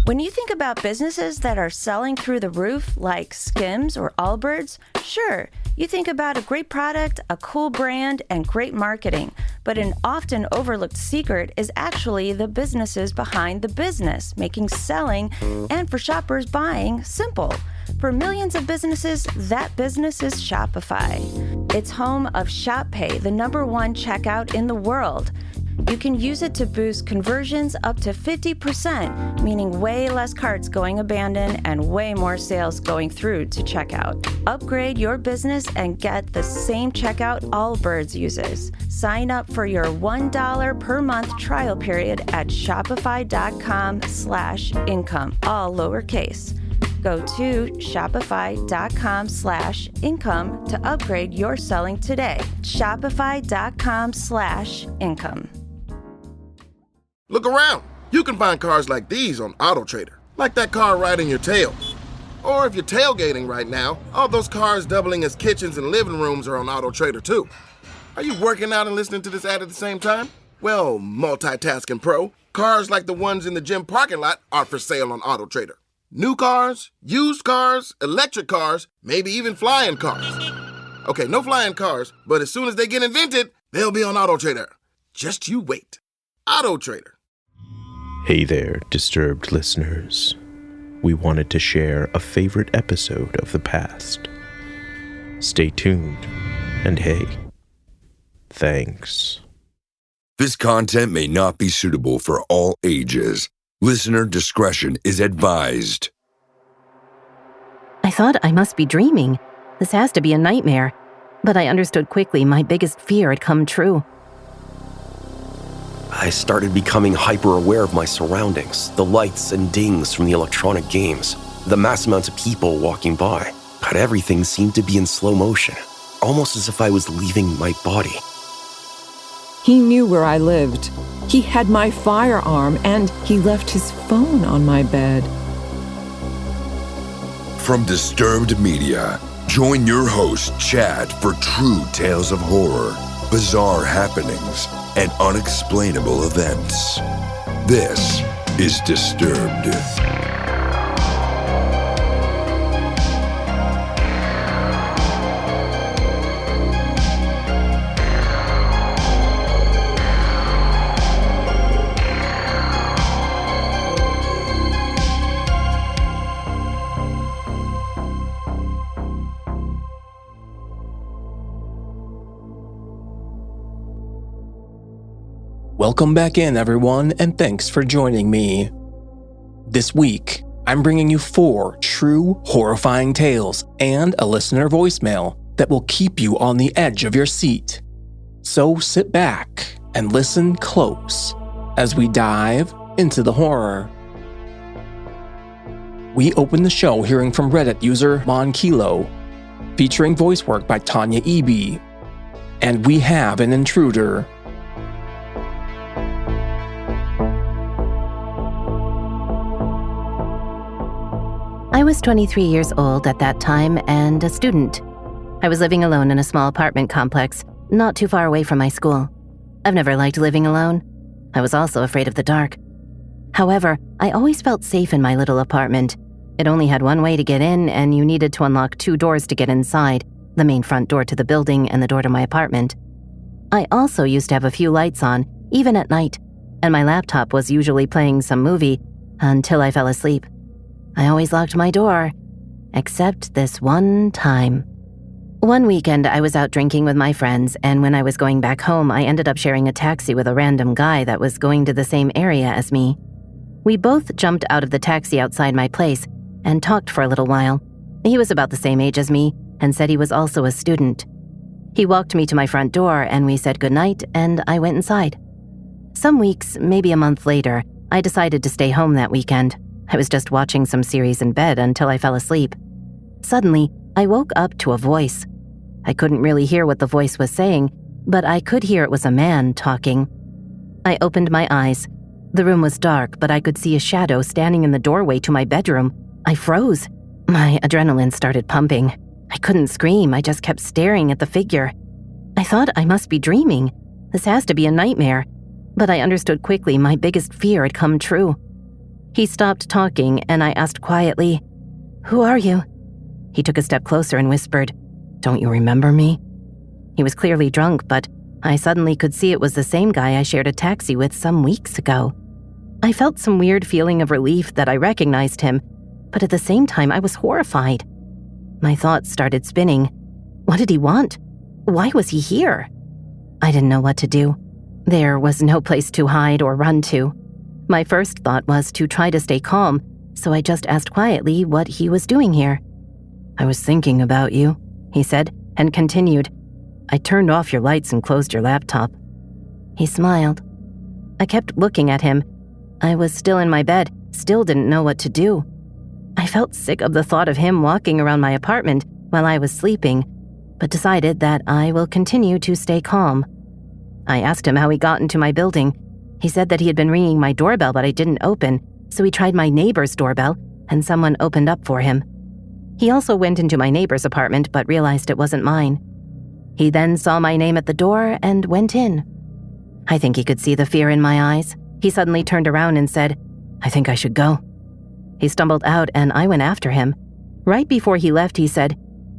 When you think about businesses that are selling through the roof, like Skims or Allbirds, sure, you think about a great product, a cool brand, and great marketing. But an often overlooked secret is actually the businesses behind the business, making selling and for shoppers buying simple. For millions of businesses, that business is Shopify. It's home of Shop Pay, the #1 checkout in the world. You can use it to boost conversions up to 50%, meaning way less carts going abandoned and way more sales going through to checkout. Upgrade your business and get the same checkout Allbirds uses. Sign up for your $1 per month trial period at shopify.com/income, all lowercase. Go to shopify.com/income to upgrade your selling today. Shopify.com/income. Look around. You can find cars like these on AutoTrader, like that car riding your tail. Or if you're tailgating right now, all those cars doubling as kitchens and living rooms are on AutoTrader too. Are you working out and listening to this ad at the same time? Well, multitasking pro, cars like the ones in the gym parking lot are for sale on AutoTrader. New cars, used cars, electric cars, maybe even flying cars. Okay, no flying cars, but as soon as they get invented, they'll be on AutoTrader. Just you wait. AutoTrader. Hey there, disturbed listeners. We wanted to share a favorite episode of the past. Stay tuned, and hey, thanks. This content may not be suitable for all ages. Listener discretion is advised. I thought I must be dreaming. This has to be a nightmare. But I understood quickly my biggest fear had come true. I started becoming hyper-aware of my surroundings, the lights and dings from the electronic games, the mass amounts of people walking by. But everything seemed to be in slow motion, almost as if I was leaving my body. He knew where I lived. He had my firearm, and he left his phone on my bed. From Disturbed Media, join your host, Chad, for true tales of horror, bizarre happenings, and unexplainable events. This is Disturbed. Welcome back in, everyone, and thanks for joining me. This week, I'm bringing you 4 true, horrifying tales and a listener voicemail that will keep you on the edge of your seat. So sit back and listen close as we dive into the horror. We open the show hearing from Reddit user Monkilo, featuring voice work by Tanya Eby, and we have an intruder. I was 23 years old at that time and a student. I was living alone in a small apartment complex, not too far away from my school. I've never liked living alone. I was also afraid of the dark. However, I always felt safe in my little apartment. It only had one way to get in, and you needed to unlock 2 doors to get inside, the main front door to the building and the door to my apartment. I also used to have a few lights on, even at night, and my laptop was usually playing some movie until I fell asleep. I always locked my door, except this one time. One weekend, I was out drinking with my friends, and when I was going back home, I ended up sharing a taxi with a random guy that was going to the same area as me. We both jumped out of the taxi outside my place and talked for a little while. He was about the same age as me and said he was also a student. He walked me to my front door, and we said goodnight, and I went inside. Some weeks, maybe a month later, I decided to stay home that weekend. I was just watching some series in bed until I fell asleep. Suddenly, I woke up to a voice. I couldn't really hear what the voice was saying, but I could hear it was a man talking. I opened my eyes. The room was dark, but I could see a shadow standing in the doorway to my bedroom. I froze. My adrenaline started pumping. I couldn't scream, I just kept staring at the figure. I thought I must be dreaming. This has to be a nightmare. But I understood quickly my biggest fear had come true. He stopped talking, and I asked quietly, "Who are you?" He took a step closer and whispered, "Don't you remember me?" He was clearly drunk, but I suddenly could see it was the same guy I shared a taxi with some weeks ago. I felt some weird feeling of relief that I recognized him, but at the same time I was horrified. My thoughts started spinning. What did he want? Why was he here? I didn't know what to do. There was no place to hide or run to. My first thought was to try to stay calm, so I just asked quietly what he was doing here. "I was thinking about you," he said, and continued, "I turned off your lights and closed your laptop." He smiled. I kept looking at him. I was still in my bed, still didn't know what to do. I felt sick of the thought of him walking around my apartment while I was sleeping, but decided that I will continue to stay calm. I asked him how he got into my building. He said that he had been ringing my doorbell, but I didn't open, so he tried my neighbor's doorbell, and someone opened up for him. He also went into my neighbor's apartment, but realized it wasn't mine. He then saw my name at the door and went in. I think he could see the fear in my eyes. He suddenly turned around and said, "I think I should go." He stumbled out and I went after him. Right before he left, he said,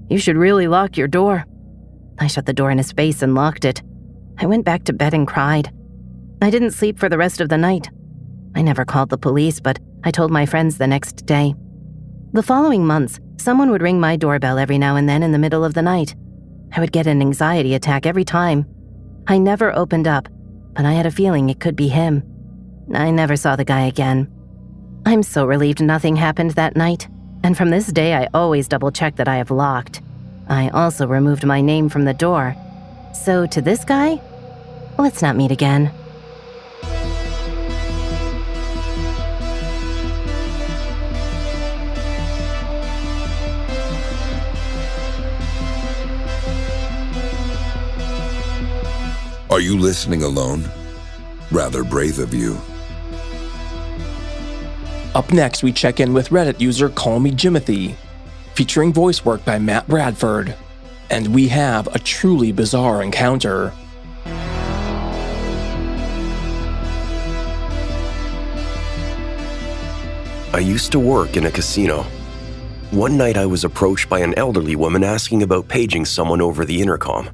"You should really lock your door." I shut the door in his face and locked it. I went back to bed and cried. I didn't sleep for the rest of the night. I never called the police, but I told my friends the next day. The following months, someone would ring my doorbell every now and then in the middle of the night. I would get an anxiety attack every time. I never opened up, but I had a feeling it could be him. I never saw the guy again. I'm so relieved nothing happened that night, and from this day I always double-check that I have locked. I also removed my name from the door. So to this guy, let's not meet again. Are you listening alone? Rather brave of you. Up next, we check in with Reddit user Call Me Jimothy, featuring voice work by Matt Bradford. And we have a truly bizarre encounter. I used to work in a casino. One night I was approached by an elderly woman asking about paging someone over the intercom.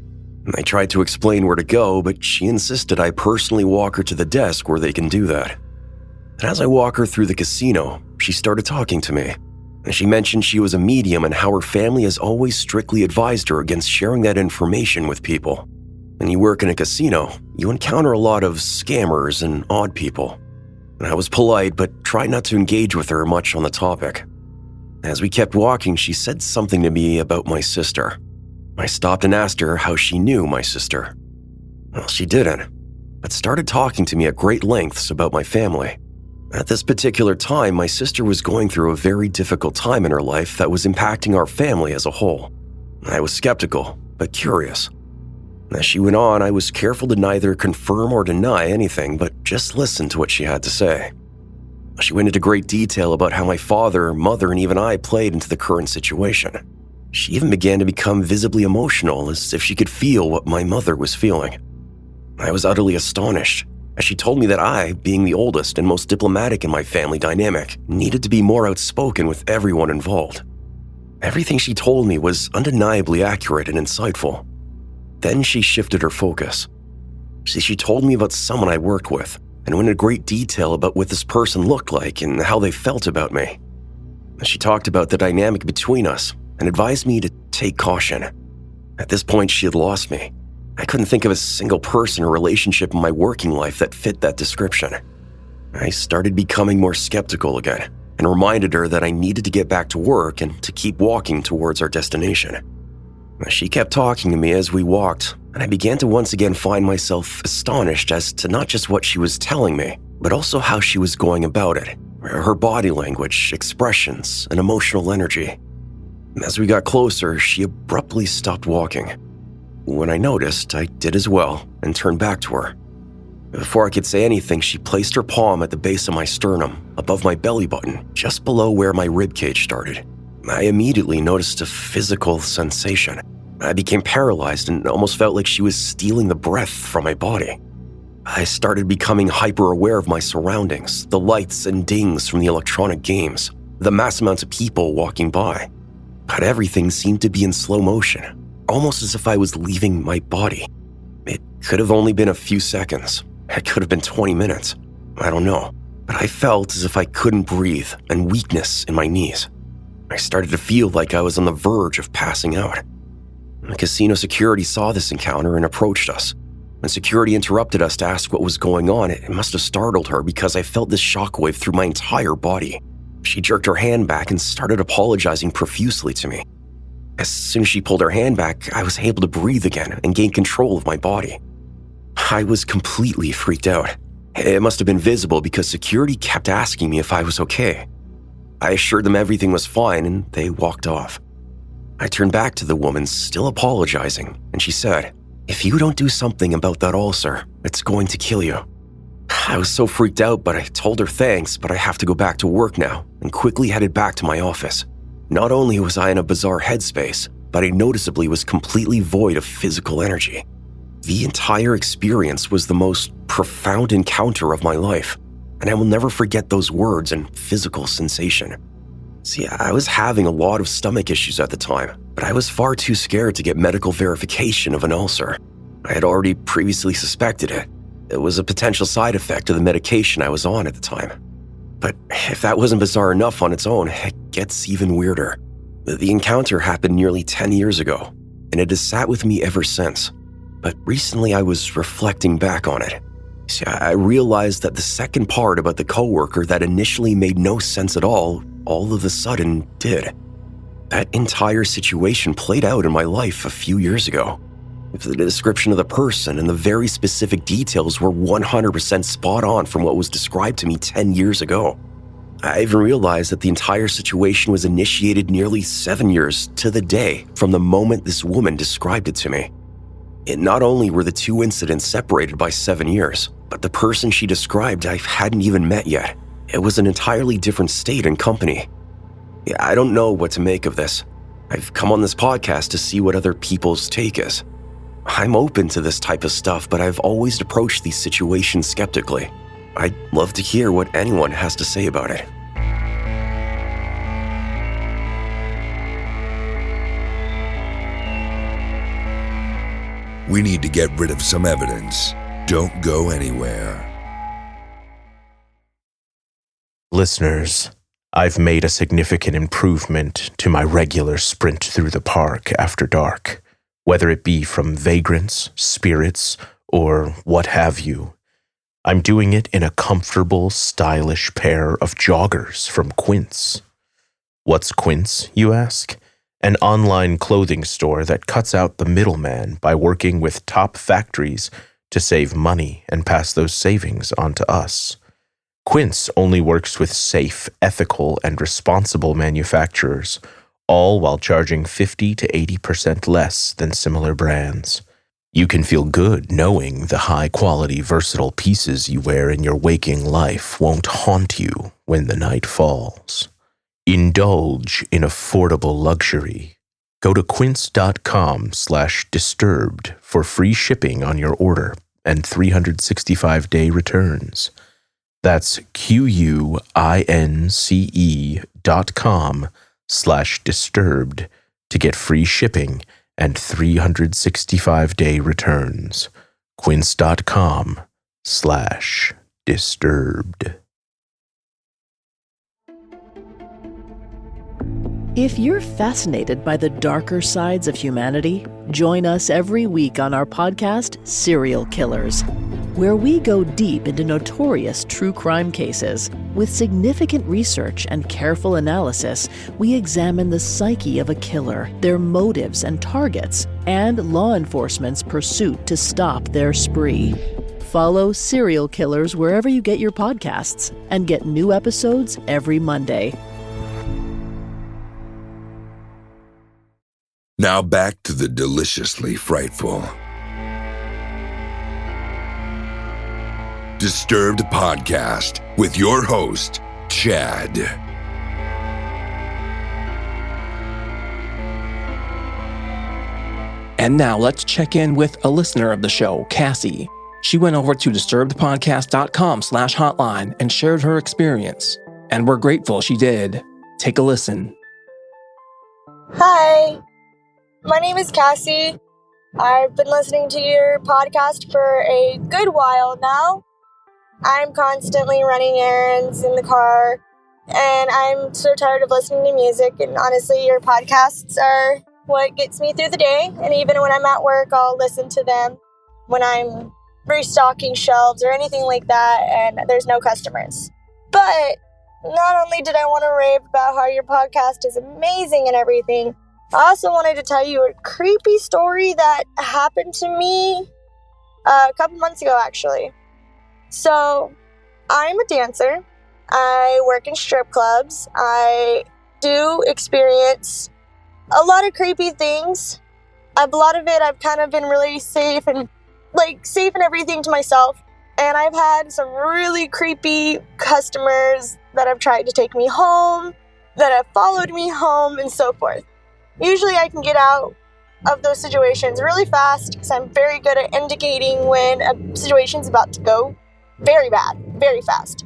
I tried to explain where to go, but she insisted I personally walk her to the desk where they can do that. And as I walk her through the casino, she started talking to me. And she mentioned she was a medium and how her family has always strictly advised her against sharing that information with people. When you work in a casino, you encounter a lot of scammers and odd people. And I was polite, but tried not to engage with her much on the topic. As we kept walking, she said something to me about my sister. I stopped and asked her how she knew my sister. Well, she didn't, but started talking to me at great lengths about my family. At this particular time, my sister was going through a very difficult time in her life that was impacting our family as a whole. I was skeptical, but curious. As she went on, I was careful to neither confirm or deny anything, but just listen to what she had to say. She went into great detail about how my father, mother, and even I played into the current situation. She even began to become visibly emotional, as if she could feel what my mother was feeling. I was utterly astonished, as she told me that I, being the oldest and most diplomatic in my family dynamic, needed to be more outspoken with everyone involved. Everything she told me was undeniably accurate and insightful. Then she shifted her focus. She told me about someone I worked with, and went into great detail about what this person looked like and how they felt about me. She talked about the dynamic between us, and advised me to take caution. At this point, she had lost me. I couldn't think of a single person or relationship in my working life that fit that description. I started becoming more skeptical again, and reminded her that I needed to get back to work and to keep walking towards our destination. She kept talking to me as we walked, and I began to once again find myself astonished as to not just what she was telling me, but also how she was going about it, her body language, expressions, and emotional energy. As we got closer, she abruptly stopped walking. When I noticed, I did as well and turned back to her. Before I could say anything, she placed her palm at the base of my sternum, above my belly button, just below where my ribcage started. I immediately noticed a physical sensation. I became paralyzed and almost felt like she was stealing the breath from my body. I started becoming hyper-aware of my surroundings, the lights and dings from the electronic games, the mass amounts of people walking by. But everything seemed to be in slow motion, almost as if I was leaving my body. It could have only been a few seconds. It could have been 20 minutes. I don't know. But I felt as if I couldn't breathe and weakness in my knees. I started to feel like I was on the verge of passing out. The casino security saw this encounter and approached us. When security interrupted us to ask what was going on, it must have startled her because I felt this shockwave through my entire body. She jerked her hand back and started apologizing profusely to me. As soon as she pulled her hand back, I was able to breathe again and gain control of my body. I was completely freaked out. It must have been visible because security kept asking me if I was okay. I assured them everything was fine and they walked off. I turned back to the woman, still apologizing, and she said, "If you don't do something about that ulcer, it's going to kill you." I was so freaked out, but I told her thanks, but I have to go back to work now, and quickly headed back to my office. Not only was I in a bizarre headspace, but I noticeably was completely void of physical energy. The entire experience was the most profound encounter of my life, and I will never forget those words and physical sensation. See, I was having a lot of stomach issues at the time, but I was far too scared to get medical verification of an ulcer. I had already previously suspected it. It was a potential side effect of the medication I was on at the time. But if that wasn't bizarre enough on its own, it gets even weirder. The encounter happened nearly 10 years ago, and it has sat with me ever since. But recently I was reflecting back on it. See, I realized that the second part about the coworker that initially made no sense at all of a sudden did. That entire situation played out in my life a few years ago. The description of the person and the very specific details were 100% spot on from what was described to me 10 years ago. I even realized that the entire situation was initiated nearly 7 years to the day from the moment this woman described it to me. And not only were the two incidents separated by 7 years, but the person she described I hadn't even met yet. It was an entirely different state and company. I don't know what to make of this. I've come on this podcast to see what other people's take is. I'm open to this type of stuff, but I've always approached these situations skeptically. I'd love to hear what anyone has to say about it. We need to get rid of some evidence. Don't go anywhere. Listeners, I've made a significant improvement to my regular sprint through the park after dark, whether it be from vagrants, spirits, or what have you. I'm doing it in a comfortable, stylish pair of joggers from Quince. What's Quince, you ask? An online clothing store that cuts out the middleman by working with top factories to save money and pass those savings on to us. Quince only works with safe, ethical, and responsible manufacturers, all while charging 50 to 80% less than similar brands. You can feel good knowing the high-quality, versatile pieces you wear in your waking life won't haunt you when the night falls. Indulge in affordable luxury. Go to quince.com/disturbed for free shipping on your order and 365-day returns. That's QUINCE.com/disturbed to get free shipping and 365-day returns. Quince.com/disturbed. If you're fascinated by the darker sides of humanity, join us every week on our podcast, Serial Killers, where we go deep into notorious true crime cases. With significant research and careful analysis, we examine the psyche of a killer, their motives and targets, and law enforcement's pursuit to stop their spree. Follow Serial Killers wherever you get your podcasts and get new episodes every Monday. Now back to the deliciously frightful. Disturbed Podcast with your host, Chad. And now let's check in with a listener of the show, Cassie. She went over to disturbedpodcast.com/hotline and shared her experience. And we're grateful she did. Take a listen. Hi, my name is Cassie. I've been listening to your podcast for a good while now. I'm constantly running errands in the car, and I'm so tired of listening to music, and honestly, your podcasts are what gets me through the day, and even when I'm at work, I'll listen to them when I'm restocking shelves or anything like that, and there's no customers. But not only did I want to rave about how your podcast is amazing and everything, I also wanted to tell you a creepy story that happened to me a couple months ago, actually. So, I'm a dancer. I work in strip clubs. I do experience a lot of creepy things. A lot of it I've kind of been really safe and everything to myself. And I've had some really creepy customers that have tried to take me home, that have followed me home, and so forth. Usually I can get out of those situations really fast because I'm very good at indicating when a situation's about to go very bad, very fast.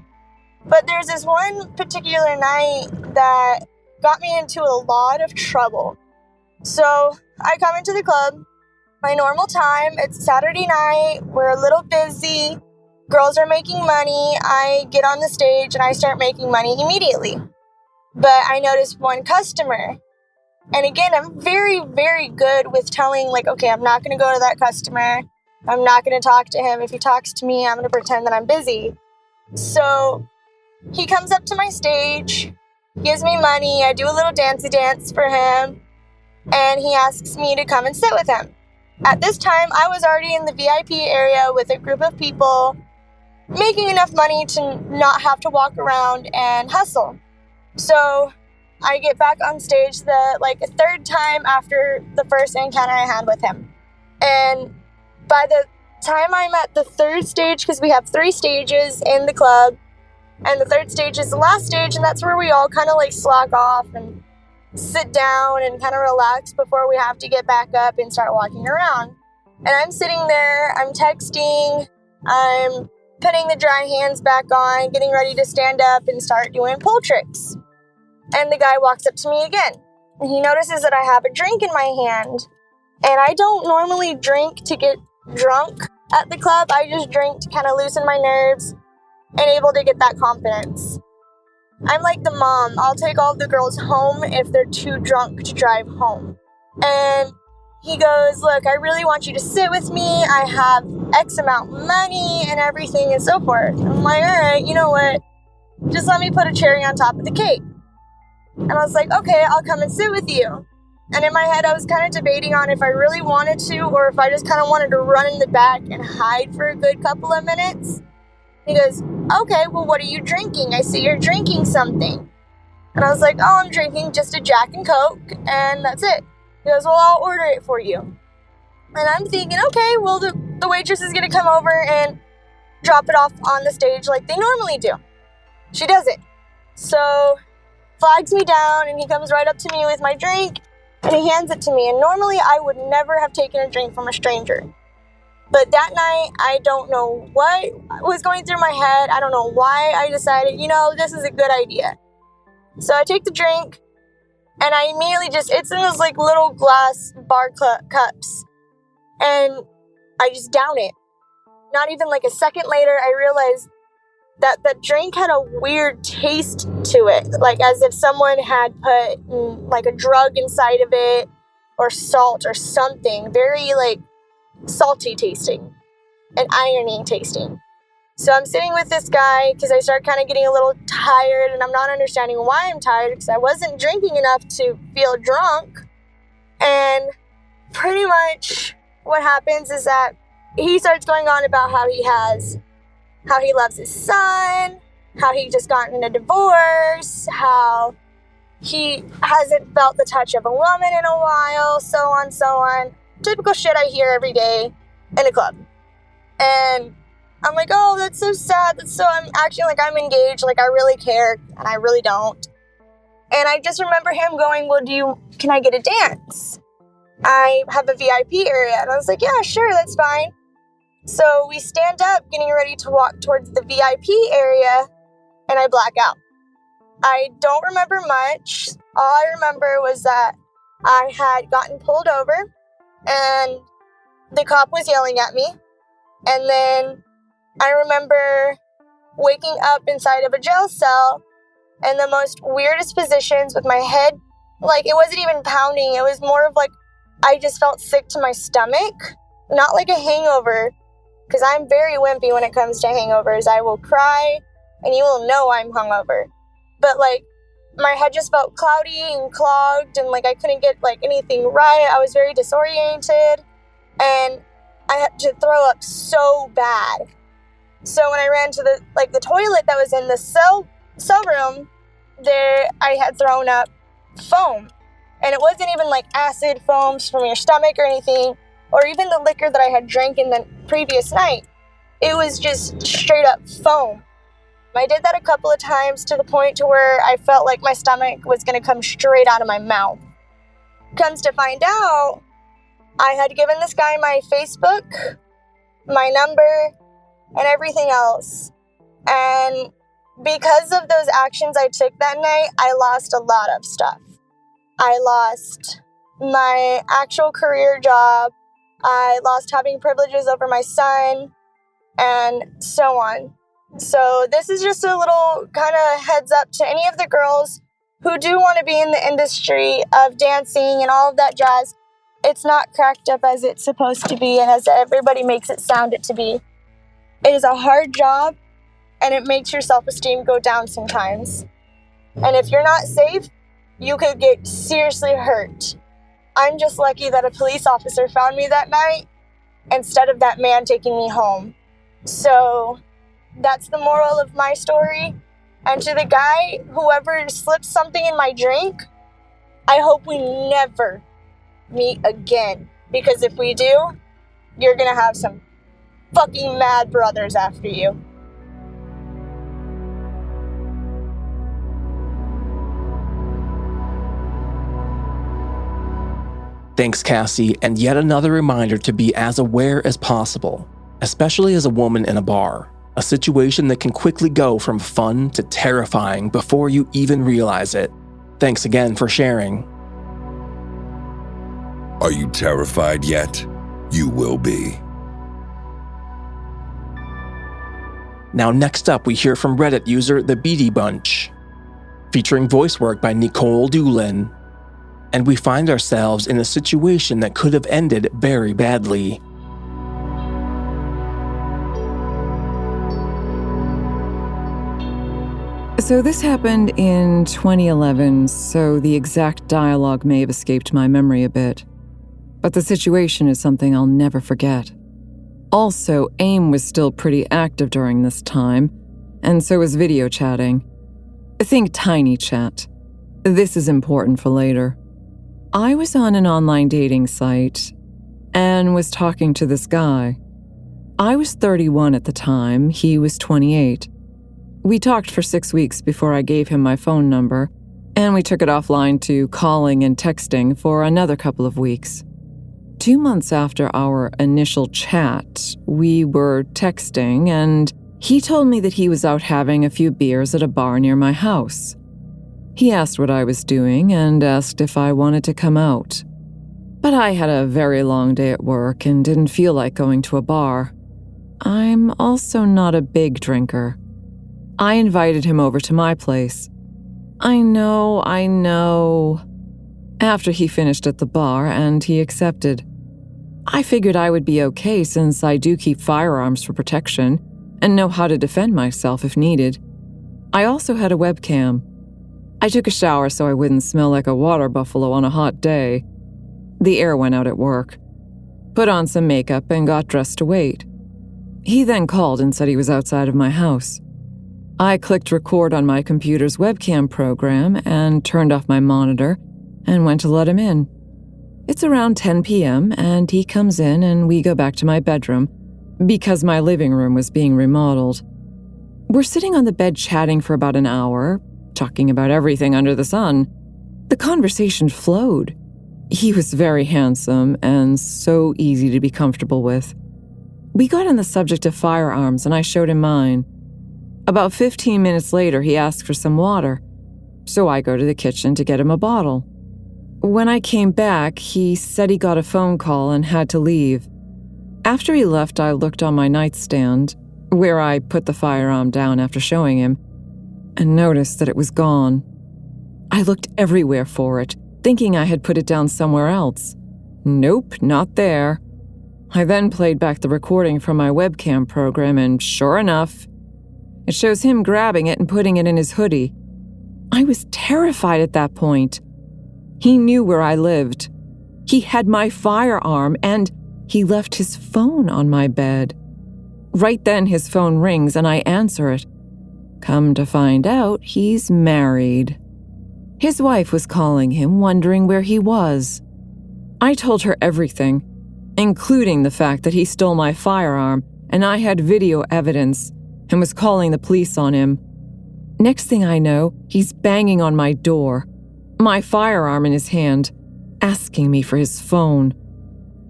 But there's this one particular night that got me into a lot of trouble. So I come into the club, my normal time, it's Saturday night, we're a little busy, girls are making money, I get on the stage and I start making money immediately. But I noticed one customer. And again, I'm very, very good with telling, okay, I'm not going to go to that customer. I'm not going to talk to him. If he talks to me, I'm going to pretend that I'm busy. So he comes up to my stage, gives me money. I do a little dancey dance for him. And he asks me to come and sit with him. At this time, I was already in the VIP area with a group of people, making enough money to not have to walk around and hustle. So I get back on stage a third time after the first encounter I had with him. And by the time I'm at the third stage, because we have 3 stages in the club, and the third stage is the last stage, and that's where we all kind of slack off and sit down and kind of relax before we have to get back up and start walking around. And I'm sitting there, I'm texting, I'm putting the dry hands back on, getting ready to stand up and start doing pole tricks. And the guy walks up to me again. And he notices that I have a drink in my hand. And I don't normally drink to get drunk at the club. I just drink to kind of loosen my nerves and able to get that confidence. I'm like the mom. I'll take all the girls home if they're too drunk to drive home. And he goes, look, I really want you to sit with me. I have X amount of money and everything and so forth. I'm like, all right, you know what? Just let me put a cherry on top of the cake. And I was like, okay, I'll come and sit with you. And in my head, I was kind of debating on if I really wanted to or if I just kind of wanted to run in the back and hide for a good couple of minutes. He goes, okay, well, what are you drinking? I see you're drinking something. And I was like, oh, I'm drinking just a Jack and Coke, and that's it. He goes, well, I'll order it for you. And I'm thinking, okay, well, the waitress is going to come over and drop it off on the stage like they normally do. She doesn't. So flags me down, and he comes right up to me with my drink, and he hands it to me. And normally I would never have taken a drink from a stranger. But that night, I don't know what was going through my head. I don't know why I decided, this is a good idea. So I take the drink, and I immediately it's in those little glass bar cups, and I just down it. Not even a second later, I realized that the drink had a weird taste to it, as if someone had put a drug inside of it, or salt or something, very salty tasting and irony tasting. So I'm sitting with this guy because I start kind of getting a little tired, and I'm not understanding why I'm tired because I wasn't drinking enough to feel drunk. And pretty much what happens is that he starts going on about how he loves his son, how he just gotten a divorce, how he hasn't felt the touch of a woman in a while, so on. Typical shit I hear every day in a club. And I'm like, oh, that's so sad. I'm acting like I'm engaged, like I really care, and I really don't. And I just remember him going, well, can I get a dance? I have a VIP area. And I was like, yeah, sure, that's fine. So we stand up, getting ready to walk towards the VIP area, and I black out. I don't remember much. All I remember was that I had gotten pulled over, and the cop was yelling at me. And then I remember waking up inside of a jail cell in the most weirdest positions with my head, like, it wasn't even pounding. It was more of like I just felt sick to my stomach, not like a hangover, because I'm very wimpy when it comes to hangovers. I will cry, and you will know I'm hungover. But, like, my head just felt cloudy and clogged, and, like, I couldn't get, like, anything right. I was very disoriented, and I had to throw up so bad. So when I ran to the toilet that was in the cell room, there I had thrown up foam. And it wasn't even like acid foams from your stomach or anything, or even the liquor that I had drank in the previous night. It was just straight up foam. I did that a couple of times to the point to where I felt like my stomach was going to come straight out of my mouth. Comes to find out, I had given this guy my Facebook, my number, and everything else. And because of those actions I took that night, I lost a lot of stuff. I lost my actual career job. I lost having privileges over my son, and so on. So this is just a little kind of heads up to any of the girls who do want to be in the industry of dancing and all of that jazz. It's not cracked up as it's supposed to be and as everybody makes it sound it to be. It is a hard job, and it makes your self-esteem go down sometimes. And if you're not safe, you could get seriously hurt. I'm just lucky that a police officer found me that night instead of that man taking me home. So that's the moral of my story. And to the guy, whoever slipped something in my drink, I hope we never meet again. Because if we do, you're gonna have some fucking mad brothers after you. Thanks, Cassie, and yet another reminder to be as aware as possible, especially as a woman in a bar, a situation that can quickly go from fun to terrifying before you even realize it. Thanks again for sharing. Are you terrified yet? You will be. Now next up, we hear from Reddit user The Beady Bunch, featuring voice work by Nikolle Doolin. And we find ourselves in a situation that could have ended very badly. So this happened in 2011, so the exact dialogue may have escaped my memory a bit. But the situation is something I'll never forget. Also, AIM was still pretty active during this time, and so was video chatting. Think tiny chat. This is important for later. I was on an online dating site and was talking to this guy. I was 31 at the time, he was 28. We talked for 6 weeks before I gave him my phone number, and we took it offline to calling and texting for another couple of weeks. 2 months after our initial chat, we were texting, and he told me that he was out having a few beers at a bar near my house. He asked what I was doing and asked if I wanted to come out. But I had a very long day at work and didn't feel like going to a bar. I'm also not a big drinker. I invited him over to my place. I know. After he finished at the bar, and he accepted. I figured I would be okay since I do keep firearms for protection and know how to defend myself if needed. I also had a webcam. I took a shower so I wouldn't smell like a water buffalo on a hot day. The air went out at work. Put on some makeup and got dressed to wait. He then called and said he was outside of my house. I clicked record on my computer's webcam program and turned off my monitor and went to let him in. It's around 10 p.m. and he comes in and we go back to my bedroom because my living room was being remodeled. We're sitting on the bed chatting for about an hour, talking about everything under the sun. The conversation flowed. He was very handsome and so easy to be comfortable with. We got on the subject of firearms and I showed him mine. About 15 minutes later, he asked for some water, so I go to the kitchen to get him a bottle. When I came back, he said he got a phone call and had to leave. After he left, I looked on my nightstand, where I put the firearm down after showing him, and noticed that it was gone. I looked everywhere for it, thinking I had put it down somewhere else. Nope, not there. I then played back the recording from my webcam program, and sure enough, it shows him grabbing it and putting it in his hoodie. I was terrified at that point. He knew where I lived. He had my firearm, and he left his phone on my bed. Right then, his phone rings, and I answer it. Come to find out, he's married. His wife was calling him, wondering where he was. I told her everything, including the fact that he stole my firearm, and I had video evidence, and was calling the police on him. Next thing I know, he's banging on my door, my firearm in his hand, asking me for his phone.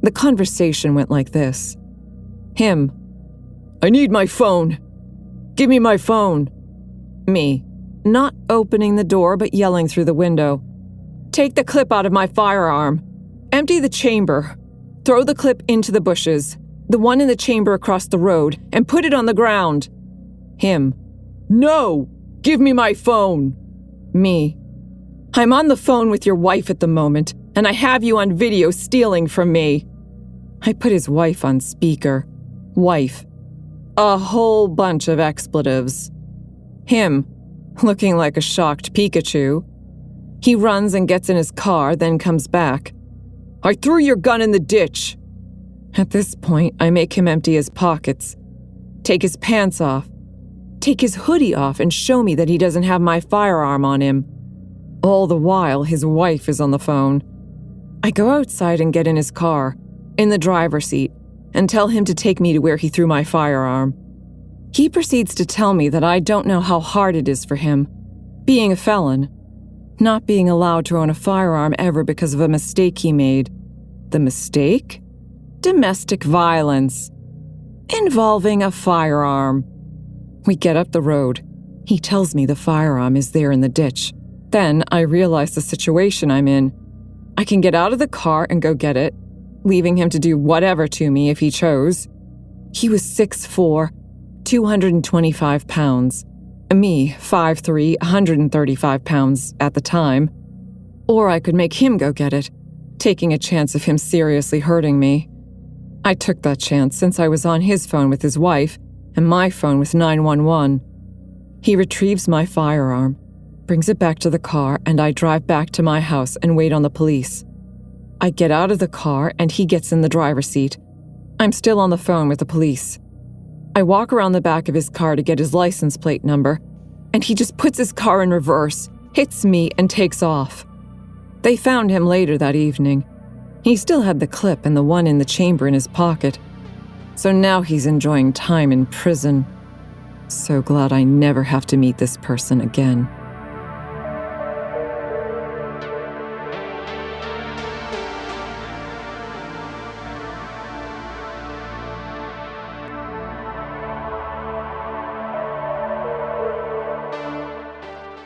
The conversation went like this. Him. I need my phone. Give me my phone. Me. Not opening the door, but yelling through the window. Take the clip out of my firearm. Empty the chamber. Throw the clip into the bushes, the one in the chamber across the road, and put it on the ground. Him. No! Give me my phone. Me. I'm on the phone with your wife at the moment, and I have you on video stealing from me. I put his wife on speaker. Wife. A whole bunch of expletives. Him. Looking like a shocked Pikachu. He runs and gets in his car, then comes back. I threw your gun in the ditch. At this point, I make him empty his pockets, take his pants off, take his hoodie off, and show me that he doesn't have my firearm on him. All the while, his wife is on the phone. I go outside and get in his car, in the driver's seat, and tell him to take me to where he threw my firearm. He proceeds to tell me that I don't know how hard it is for him, being a felon, not being allowed to own a firearm ever because of a mistake he made. The mistake? Domestic violence. Involving a firearm. We get up the road. He tells me the firearm is there in the ditch. Then I realize the situation I'm in. I can get out of the car and go get it, leaving him to do whatever to me if he chose. He was 6'4", 225 pounds. Me, 5'3", 135 pounds at the time. Or I could make him go get it, taking a chance of him seriously hurting me. I took that chance since I was on his phone with his wife and my phone with 911. He retrieves my firearm, brings it back to the car, and I drive back to my house and wait on the police. I get out of the car and he gets in the driver's seat. I'm still on the phone with the police. I walk around the back of his car to get his license plate number, and he just puts his car in reverse, hits me, and takes off. They found him later that evening. He still had the clip and the one in the chamber in his pocket. So now he's enjoying time in prison. So glad I never have to meet this person again.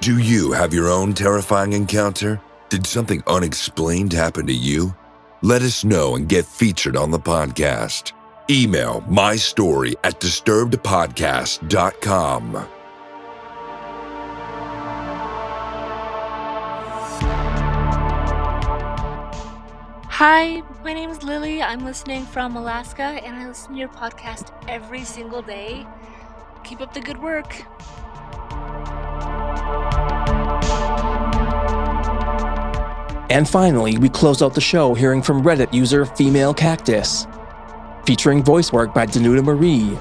Do you have your own terrifying encounter? Did something unexplained happen to you? Let us know and get featured on the podcast. Email mystory@disturbedpodcast.com. Hi, my name is Lily. I'm listening from Alaska, and I listen to your podcast every single day. Keep up the good work. And finally, we close out the show hearing from Reddit user Female Cactus, featuring voice work by Danuta Marie,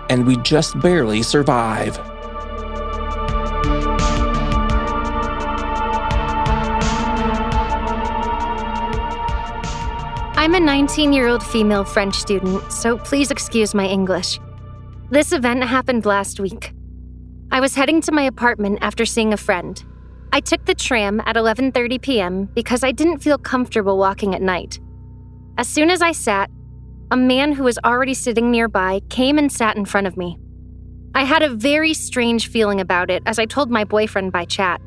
and We Just Barely Survive. I'm a 19-year-old female French student, so please excuse my English. This event happened last week. I was heading to my apartment after seeing a friend. I took the tram at 11:30 p.m. because I didn't feel comfortable walking at night. As soon as I sat, a man who was already sitting nearby came and sat in front of me. I had a very strange feeling about it, as I told my boyfriend by chat.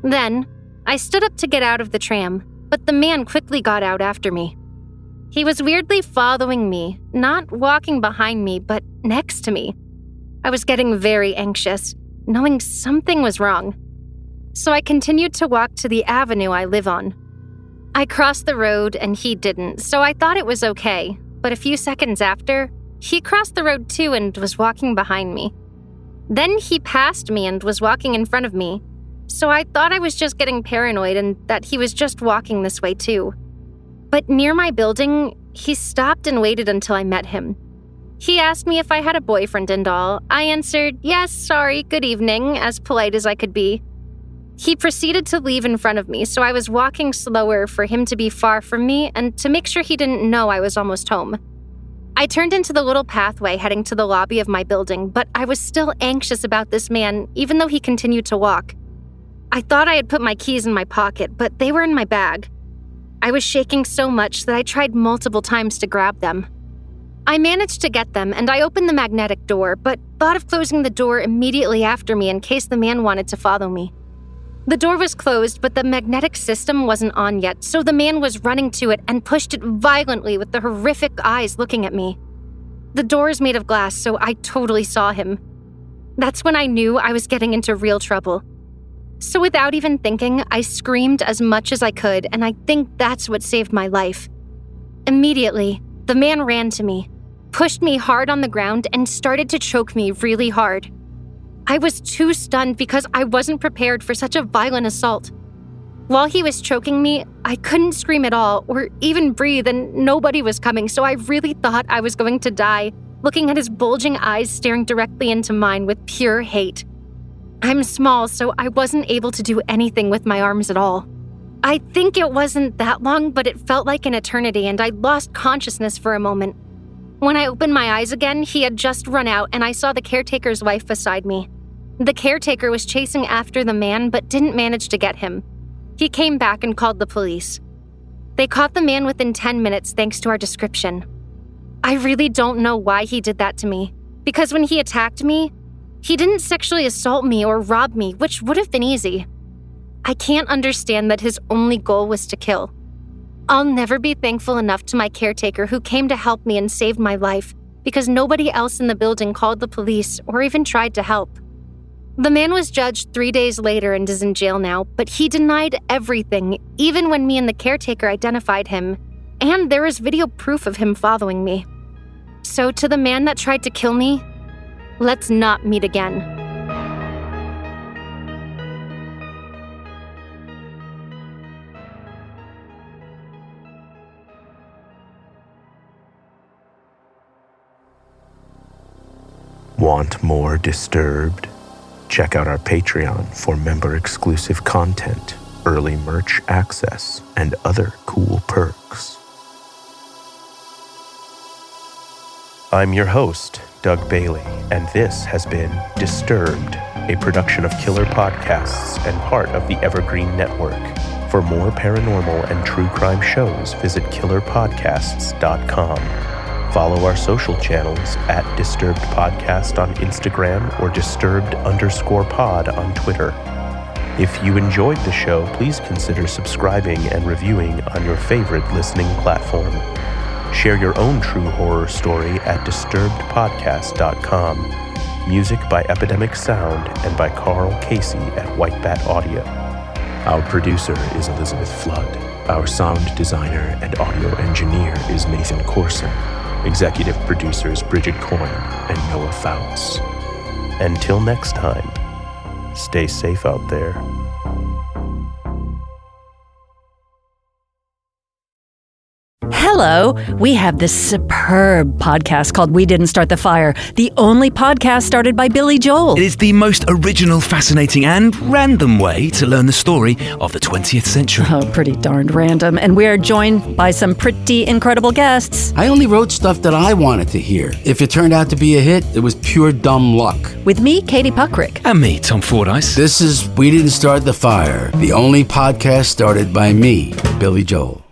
Then, I stood up to get out of the tram, but the man quickly got out after me. He was weirdly following me, not walking behind me, but next to me. I was getting very anxious, knowing something was wrong. So I continued to walk to the avenue I live on. I crossed the road and he didn't, so I thought it was okay. But a few seconds after, he crossed the road too and was walking behind me. Then he passed me and was walking in front of me. So I thought I was just getting paranoid and that he was just walking this way too. But near my building, he stopped and waited until I met him. He asked me if I had a boyfriend and all. I answered, yes, sorry, good evening, as polite as I could be. He proceeded to leave in front of me, so I was walking slower for him to be far from me and to make sure he didn't know I was almost home. I turned into the little pathway heading to the lobby of my building, but I was still anxious about this man, even though he continued to walk. I thought I had put my keys in my pocket, but they were in my bag. I was shaking so much that I tried multiple times to grab them. I managed to get them, and I opened the magnetic door, but thought of closing the door immediately after me in case the man wanted to follow me. The door was closed, but the magnetic system wasn't on yet, so the man was running to it and pushed it violently with the horrific eyes looking at me. The door is made of glass, so I totally saw him. That's when I knew I was getting into real trouble. So without even thinking, I screamed as much as I could, and I think that's what saved my life. Immediately, the man ran to me, pushed me hard on the ground, and started to choke me really hard. I was too stunned because I wasn't prepared for such a violent assault. While he was choking me, I couldn't scream at all or even breathe, and nobody was coming, so I really thought I was going to die, looking at his bulging eyes staring directly into mine with pure hate. I'm small, so I wasn't able to do anything with my arms at all. I think it wasn't that long, but it felt like an eternity, and I lost consciousness for a moment. When I opened my eyes again, he had just run out, and I saw the caretaker's wife beside me. The caretaker was chasing after the man, but didn't manage to get him. He came back and called the police. They caught the man within 10 minutes thanks to our description. I really don't know why he did that to me, because when he attacked me, he didn't sexually assault me or rob me, which would have been easy. I can't understand that his only goal was to kill. I'll never be thankful enough to my caretaker who came to help me and saved my life, because nobody else in the building called the police or even tried to help. The man was judged 3 days later and is in jail now, but he denied everything, even when me and the caretaker identified him, and there is video proof of him following me. So to the man that tried to kill me, let's not meet again. Want more Disturbed? Check out our Patreon for member-exclusive content, early merch access, and other cool perks. I'm your host, Doug Bailey, and this has been Disturbed, a production of Killer Podcasts and part of the Evergreen Network. For more paranormal and true crime shows, visit killerpodcasts.com. Follow our social channels at Disturbed Podcast on Instagram or Disturbed_pod on Twitter. If you enjoyed the show, please consider subscribing and reviewing on your favorite listening platform. Share your own true horror story at disturbedpodcast.com. Music by Epidemic Sound and by Carl Casey at White Bat Audio. Our producer is Elizabeth Flood. Our sound designer and audio engineer is Nathan Corson. Executive producers Bridget Coyne and Noah Fouts. Until next time, stay safe out there. Hello, we have this superb podcast called We Didn't Start the Fire, the only podcast started by Billy Joel. It is the most original, fascinating, and random way to learn the story of the 20th century. Oh, pretty darned random. And we're joined by some pretty incredible guests. I only wrote stuff that I wanted to hear. If it turned out to be a hit, it was pure dumb luck. With me, Katie Puckrick. And me, Tom Fordyce. This is We Didn't Start the Fire, the only podcast started by me, Billy Joel.